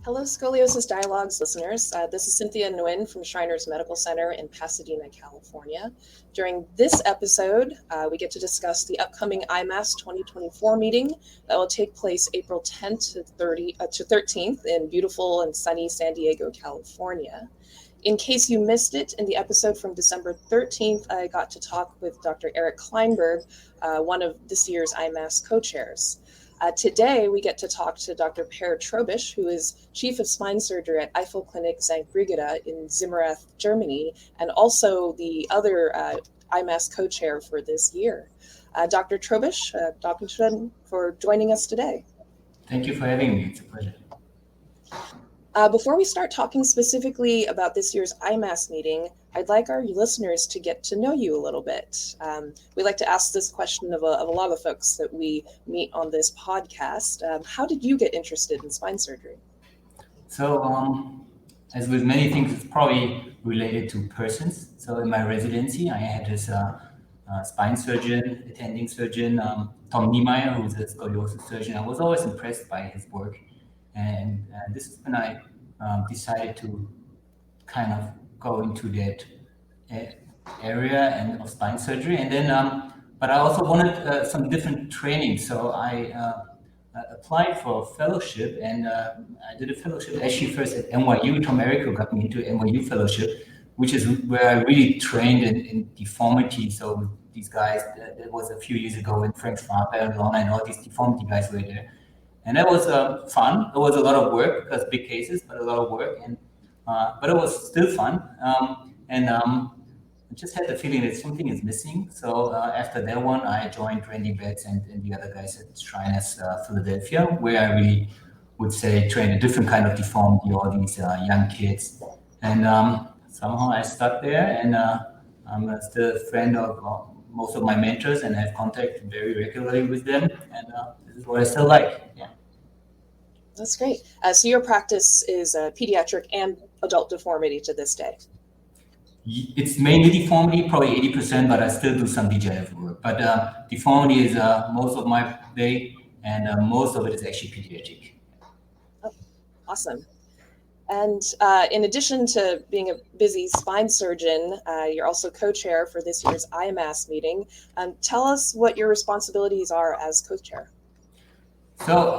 Hello, Scoliosis Dialogues listeners. This is Cynthia Nguyen from Shriners Medical Center in Pasadena, California. During this episode, we get to discuss the upcoming IMAST 2024 meeting that will take place April 10th to 13th in beautiful and sunny San Diego, California. In case you missed it, in the episode from December 13th, I got to talk with Dr. Eric Kleinberg, one of this year's IMAST co-chairs. Today, we get to talk to Dr. Per Trobisch, who is Chief of Spine Surgery at Eifel Klinik St. Brigida in Zimmereth, Germany, and also the other IMAST co-chair for this year. Dr. Trobisch, Dr. Schweden, for joining us today. Thank you for having me. It's a pleasure. Before we start talking specifically about this year's IMAST meeting, I'd like our listeners to get to know you a little bit. We like to ask this question of a lot of the folks that we meet on this podcast. How did you get interested in spine surgery? So, as with many things, it's probably related to persons. So in my residency, I had this spine surgeon, attending surgeon, Tom Niemeyer, who's a scoliosis surgeon. I was always impressed by his work. And this is when I decided to kind of go into that area and of spine surgery. And then, but I also wanted some different training. So I applied for a fellowship, and I did a fellowship actually first at NYU. Tom Errico got me into NYU fellowship, which is where I really trained in deformity. So these guys, that was a few years ago when Frank Schwaber and all these deformity guys were there. And that was fun. It was a lot of work because big cases, but a lot of work. And but it was still fun. I just had the feeling that something is missing. So after that one, I joined Randy Betts and the other guys at Shriners Philadelphia, where I really would say trained a different kind of deformity, all these young kids. And somehow I stuck there, and I'm still a friend of most of my mentors and have contact very regularly with them. And this is what I still like. Yeah. That's great. So your practice is pediatric and adult deformity to this day? It's mainly deformity, probably 80%, but I still do some degenerative work. But deformity is most of my day, and most of it is actually pediatric. Oh, awesome. And in addition to being a busy spine surgeon, you're also co-chair for this year's IMAST meeting. Tell us what your responsibilities are as co-chair. So,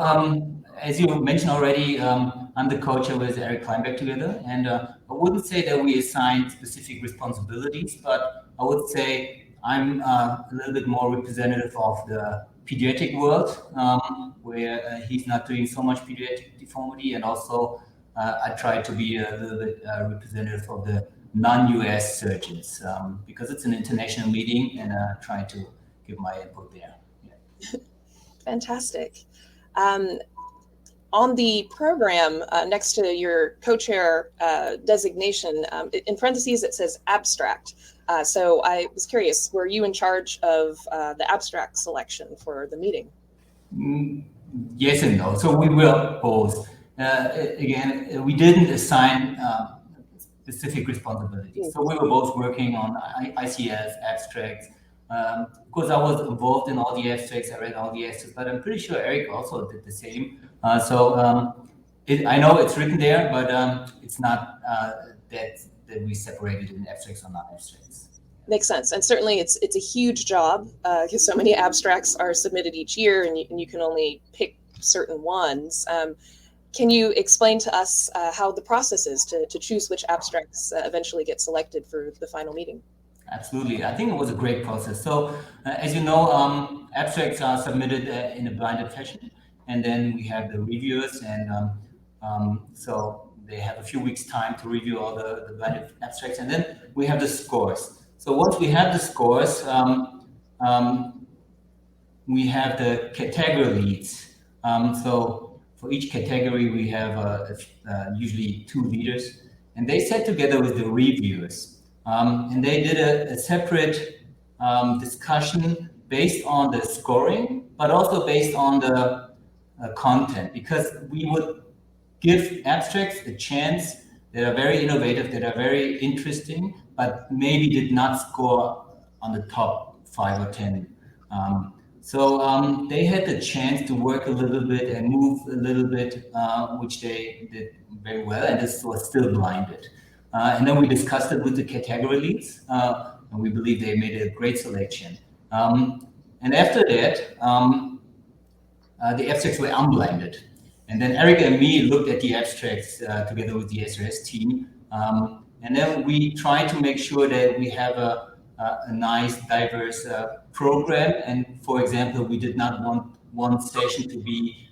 as you mentioned already, I'm the co-chair with Eric Kleinberg together, and I wouldn't say that we assign specific responsibilities, but I would say I'm a little bit more representative of the pediatric world, where he's not doing so much pediatric deformity, and also I try to be a little bit representative of the non-US surgeons, because it's an international meeting, and try to give my input there. Yeah. Fantastic. On the program, next to your co-chair designation, in parentheses, it says abstract. So I was curious, were you in charge of the abstract selection for the meeting? Yes and no. So we were both. Again, we didn't assign specific responsibilities. So we were both working on ICS, abstracts. Of course, I was involved in all the abstracts. I read all the abstracts, but I'm pretty sure Eric also did the same. I know it's written there, but it's not that we separated in abstracts or non-abstracts. Makes sense, and certainly it's a huge job because so many abstracts are submitted each year, and you can only pick certain ones. Can you explain to us how the process is to choose which abstracts eventually get selected for the final meeting? Absolutely. I think it was a great process. So, as you know, abstracts are submitted in a blinded fashion, and then we have the reviewers, and so they have a few weeks' time to review all the blinded abstracts, and then we have the scores. So once we have the scores, we have the category leads. So for each category, we have usually 2 leaders, and they sat together with the reviewers. And they did a separate discussion based on the scoring, but also based on the content, because we would give abstracts a chance that are very innovative, that are very interesting, but maybe did not score on the top 5 or 10. So they had the chance to work a little bit and move a little bit, which they did very well, and this was still blinded. And then we discussed it with the category leads, and we believe they made a great selection. And after that, the abstracts were unblinded. And then Eric and me looked at the abstracts together with the SRS team. And then we tried to make sure that we have a nice, diverse program. And for example, we did not want one session to be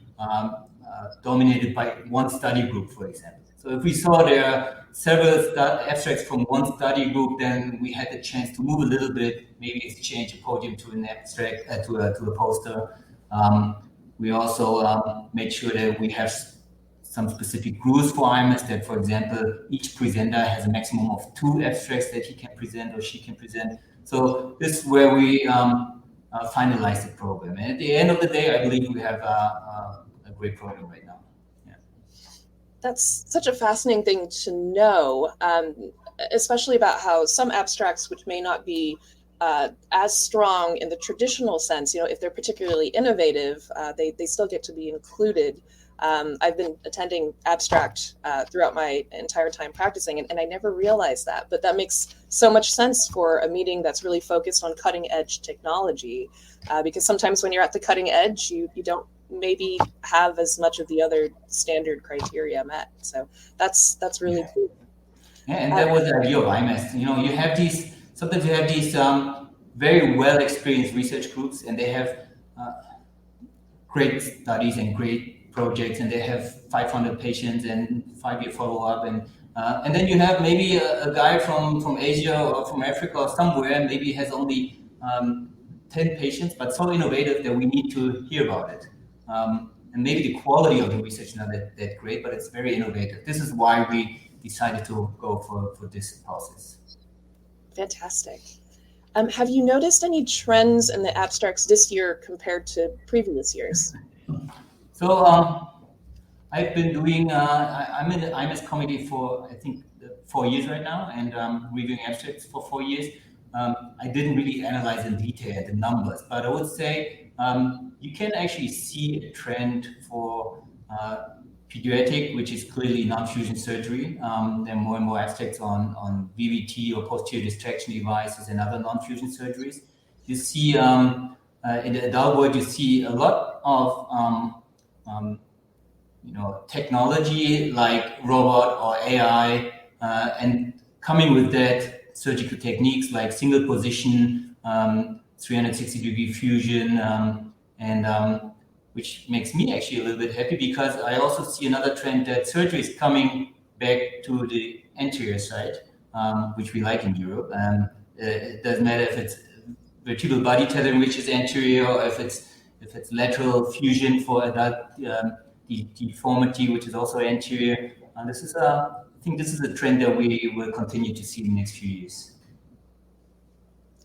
dominated by one study group, for example. So if we saw there are several abstracts from one study group, then we had the chance to move a little bit, maybe exchange a podium to an abstract, to a poster. We also made sure that we have some specific rules for IMAST, that, for example, each presenter has a maximum of 2 abstracts that he can present or she can present. So this is where we finalize the program. And at the end of the day, I believe we have a great program right now. Yeah. That's such a fascinating thing to know, especially about how some abstracts, which may not be as strong in the traditional sense, if they're particularly innovative, they still get to be included. I've been attending abstract throughout my entire time practicing, and I never realized that. But that makes so much sense for a meeting that's really focused on cutting edge technology, because sometimes when you're at the cutting edge, you don't maybe have as much of the other standard criteria met. So that's really cool. Yeah, and that was the idea of IMAST. Sometimes you have these very well experienced research groups, and they have great studies and great projects, and they have 500 patients and 5-year follow-up, and then you have maybe a guy from Asia or from Africa or somewhere, and maybe has only 10 patients, but so innovative that we need to hear about it. And maybe the quality of the research is not that great, but it's very innovative. This is why we decided to go for this process. Fantastic. Have you noticed any trends in the abstracts this year compared to previous years? So I've been doing, I'm in the IMAST committee for, I think, 4 years right now, and reviewing abstracts for 4 years. I didn't really analyze in detail the numbers, but I would say you can actually see a trend for pediatric, which is clearly non-fusion surgery. There are more and more abstracts on VVT or posterior distraction devices and other non-fusion surgeries. You see in the adult world, you see a lot of technology like robot or AI, and coming with that surgical techniques like single position, 360-degree fusion, and which makes me actually a little bit happy, because I also see another trend that surgery is coming back to the anterior side, which we like in Europe. It doesn't matter if it's vertebral body tethering, which is anterior, or if it's lateral fusion for adult deformity, which is also anterior. I think this is a trend that we will continue to see in the next few years.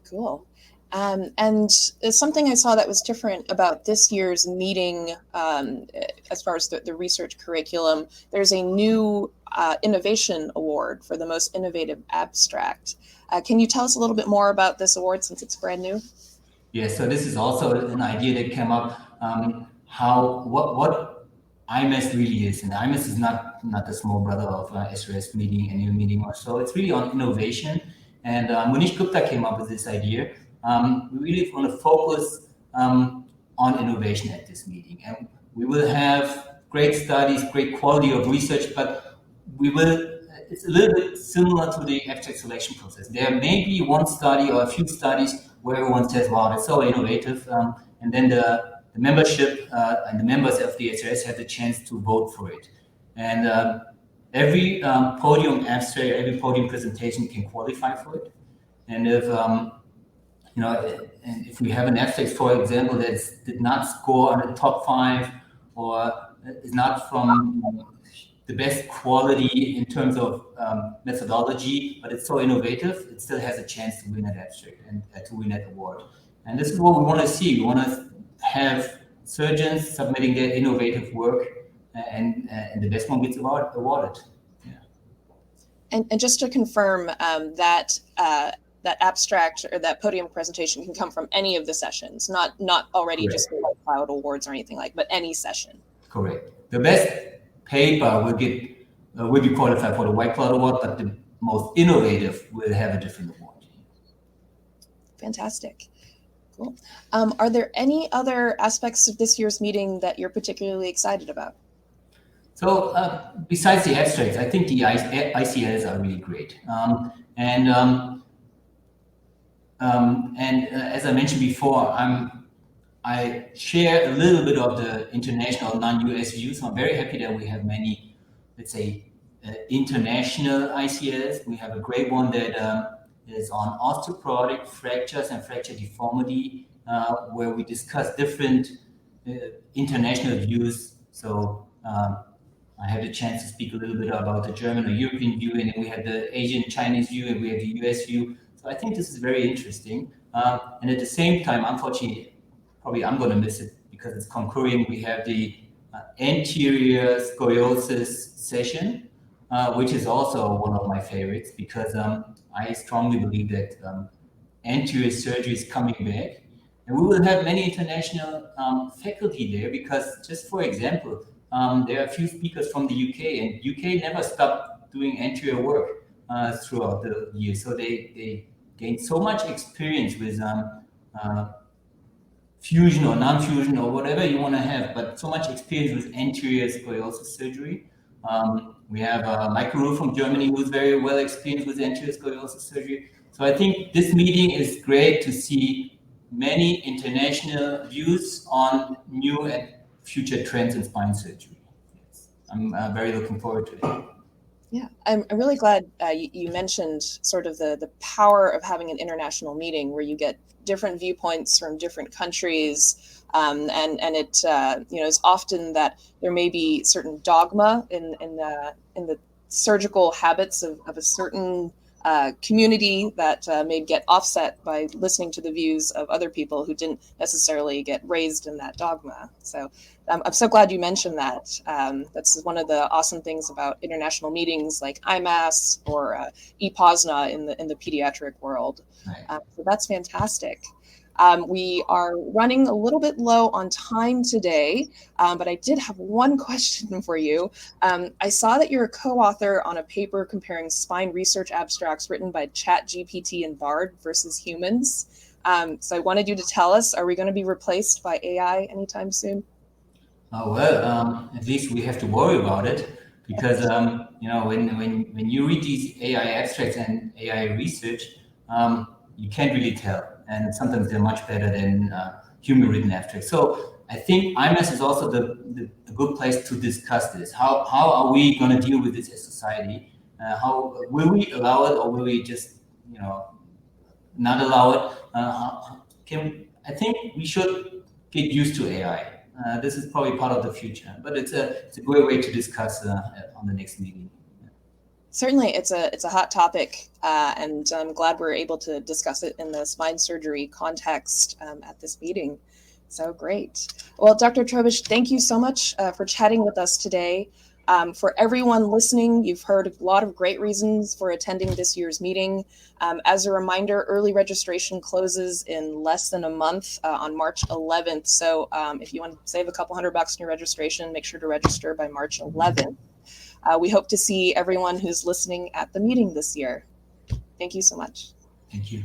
Cool. And something I saw that was different about this year's meeting, as far as the research curriculum, there's a new innovation award for the most innovative abstract. Can you tell us a little bit more about this award, since it's brand new? Yeah, so this is also an idea that came up, what IMAST really is. And IMAST is not the small brother of SRS meeting, annual meeting or so. It's really on innovation. And Munish Gupta came up with this idea. We really want to focus on innovation at this meeting. And we will have great studies, great quality of research, but it's a little bit similar to the abstract selection process. There may be one study or a few studies where everyone says, wow, that's so innovative. And then the membership and the members of the SRS have the chance to vote for it. And every podium abstract, every podium presentation can qualify for it. And if we have an abstract, for example, that did not score on the top 5, or is not from the best quality in terms of methodology, but it's so innovative, it still has a chance to win that abstract and to win that award. And this is what we want to see. We want to have surgeons submitting their innovative work, and the best one gets awarded. Yeah. And just to confirm, that abstract or that podium presentation can come from any of the sessions, not already Correct. just the White Cloud Awards or anything but any session. Correct. The best paper will be qualified for the White Cloud Award, but the most innovative will have a different award. Fantastic. Cool. Are there any other aspects of this year's meeting that you're particularly excited about? So besides the abstracts, I think the ICLs are really great. As I mentioned before, I share a little bit of the international non-US views. So I'm very happy that we have many, let's say, international ICLs. We have a great one that is on osteoporotic fractures and fracture deformity, where we discuss different international views. So I had a chance to speak a little bit about the German or European view, and then we had the Asian Chinese view, and we have the US view. So I think this is very interesting. And at the same time, unfortunately, probably I'm going to miss it because it's concurring. We have the anterior scoliosis session, which is also one of my favorites because I strongly believe that anterior surgery is coming back. And we will have many international faculty there because, just for example, there are a few speakers from the UK, and UK never stopped doing anterior work throughout the year. So they gained so much experience with fusion or non-fusion or whatever you want to have, but so much experience with anterior scoliosis surgery. We have Michael from Germany, who's very well experienced with anterior scoliosis surgery. So I think this meeting is great to see many international views on new and future trends in spine surgery. Yes. I'm very looking forward to it. Yeah, I'm really glad you mentioned sort of the power of having an international meeting where you get different viewpoints from different countries, and it is often that there may be certain dogma in the surgical habits of a certain community that may get offset by listening to the views of other people who didn't necessarily get raised in that dogma. So I'm so glad you mentioned that. That's one of the awesome things about international meetings like IMAST or ePOSNA in the pediatric world. Right. So that's fantastic. We are running a little bit low on time today, but I did have one question for you. I saw that you're a co-author on a paper comparing spine research abstracts written by ChatGPT and Bard versus humans. So I wanted you to tell us, are we going to be replaced by AI anytime soon? At least we have to worry about it because when you read these AI abstracts and AI research, you can't really tell, and sometimes they're much better than human-written abstracts. So I think IMAST is also the good place to discuss this. How are we going to deal with this as society? How will we allow it, or will we just not allow it? I think we should get used to AI. This is probably part of the future, but it's a great way to discuss on the next meeting. Certainly, it's a hot topic, and I'm glad we're able to discuss it in the spine surgery context at this meeting. So great. Well, Dr. Trobisch, thank you so much for chatting with us today. For everyone listening, you've heard a lot of great reasons for attending this year's meeting. As a reminder, early registration closes in less than a month on March 11th. So if you want to save a couple $100 on your registration, make sure to register by March 11th. We hope to see everyone who's listening at the meeting this year. Thank you so much. Thank you.